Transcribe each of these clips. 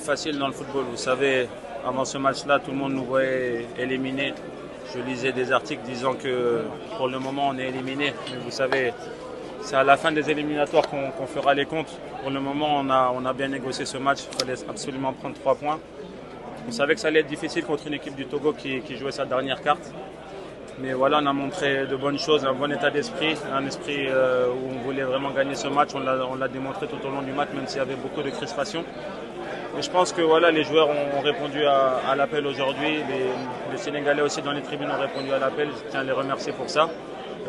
facile dans le football. Vous savez, avant ce match-là, tout le monde nous voyait éliminés. Je lisais des articles disant que pour le moment on est éliminé. Mais vous savez, c'est à la fin des éliminatoires qu'on fera les comptes. Pour le moment, on a bien négocié ce match. Il fallait absolument prendre 3 points. On savait que ça allait être difficile contre une équipe du Togo qui jouait sa dernière carte. Mais voilà, on a montré de bonnes choses, un bon état d'esprit, un esprit où on voulait vraiment gagner ce match. On l'a démontré tout au long du match, même s'il y avait beaucoup de crispation. Et je pense que voilà, les joueurs ont répondu à l'appel aujourd'hui. Les Sénégalais aussi dans les tribunes ont répondu à l'appel. Je tiens à les remercier pour ça.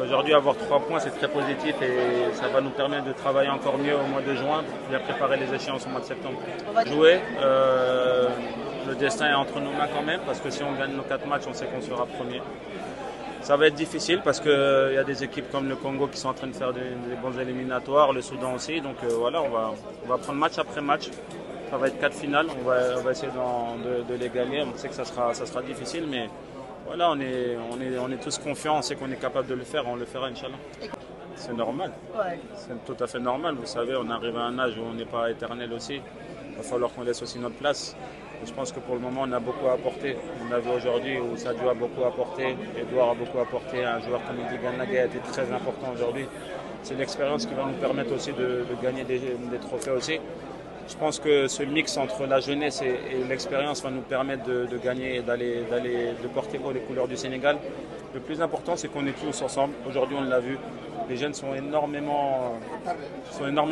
Aujourd'hui, avoir 3 points, c'est très positif et ça va nous permettre de travailler encore mieux au mois de juin, bien préparer les échéances au mois de septembre. Jouer, le destin est entre nos mains quand même, parce que si on gagne nos 4 matchs, on sait qu'on sera premier. Ça va être difficile parce qu'il y a des équipes comme le Congo qui sont en train de faire des bons éliminatoires, le Soudan aussi. Donc voilà, on va prendre match après match. Ça va être 4 finales, on va essayer de les gagner. On sait que ça sera difficile, mais voilà, on est tous confiants, on sait qu'on est capable de le faire, on le fera, Inch'Allah. C'est normal, c'est tout à fait normal. Vous savez, on arrive à un âge où on n'est pas éternel aussi. Il va falloir qu'on laisse aussi notre place. Et je pense que pour le moment, on a beaucoup à apporter. On a vu aujourd'hui où Sadio a beaucoup apporté, Edouard a beaucoup apporté. Un joueur comme Idi Ganagué a été très important aujourd'hui. C'est l'expérience qui va nous permettre aussi de gagner des trophées aussi. Je pense que ce mix entre la jeunesse et l'expérience va nous permettre de gagner et de porter haut les couleurs du Sénégal. Le plus important, c'est qu'on est tous ensemble. Aujourd'hui, on l'a vu. Les jeunes sont énormément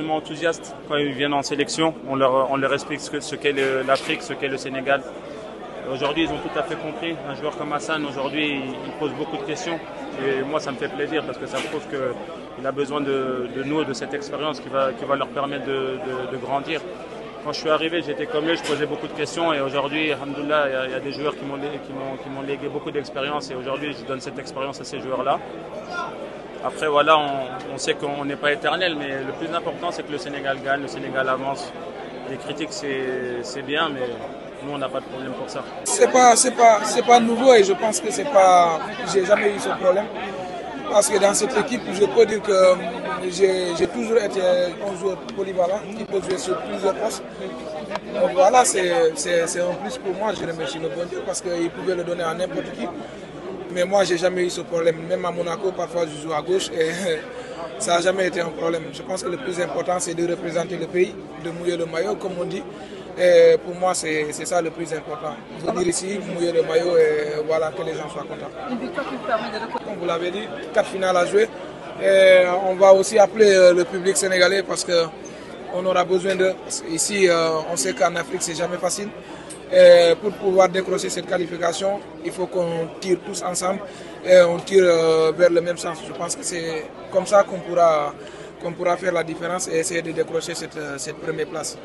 enthousiastes quand ils viennent en sélection. On leur explique ce qu'est l'Afrique, ce qu'est le Sénégal. Aujourd'hui, ils ont tout à fait compris. Un joueur comme Hassan, aujourd'hui, il pose beaucoup de questions. Et moi, ça me fait plaisir parce que ça prouve qu'il a besoin de nous et de cette expérience qui va leur permettre de grandir. Quand je suis arrivé, j'étais comme lui, je posais beaucoup de questions. Et aujourd'hui, alhamdoulilah, il y a des joueurs qui m'ont légué beaucoup d'expérience. Et aujourd'hui, je donne cette expérience à ces joueurs-là. Après, voilà, on sait qu'on n'est pas éternel, mais le plus important, c'est que le Sénégal gagne, le Sénégal avance. Les critiques, c'est bien, mais nous, on n'a pas de problème pour ça. C'est pas nouveau et je pense que j'ai jamais eu ce problème. Parce que dans cette équipe, je peux dire que j'ai toujours été un joueur polyvalent qui peut jouer sur plusieurs postes. Donc voilà, c'est un plus pour moi. Je remercie le bon Dieu parce qu'il pouvait le donner à n'importe qui. Mais moi, j'ai jamais eu ce problème. Même à Monaco, parfois, je joue à gauche et ça n'a jamais été un problème. Je pense que le plus important, c'est de représenter le pays, de mouiller le maillot, comme on dit. Et pour moi, c'est ça le plus important. Venir ici, mouiller le maillot et voilà, que les gens soient contents. Une victoire qui vous permet de reconnaître. Comme vous l'avez dit, 4 finales à jouer. Et on va aussi appeler le public sénégalais parce qu'on aura besoin de... Ici, on sait qu'en Afrique, c'est jamais facile. Et pour pouvoir décrocher cette qualification, il faut qu'on tire tous ensemble et on tire vers le même sens. Je pense que c'est comme ça qu'on pourra faire la différence et essayer de décrocher cette première place.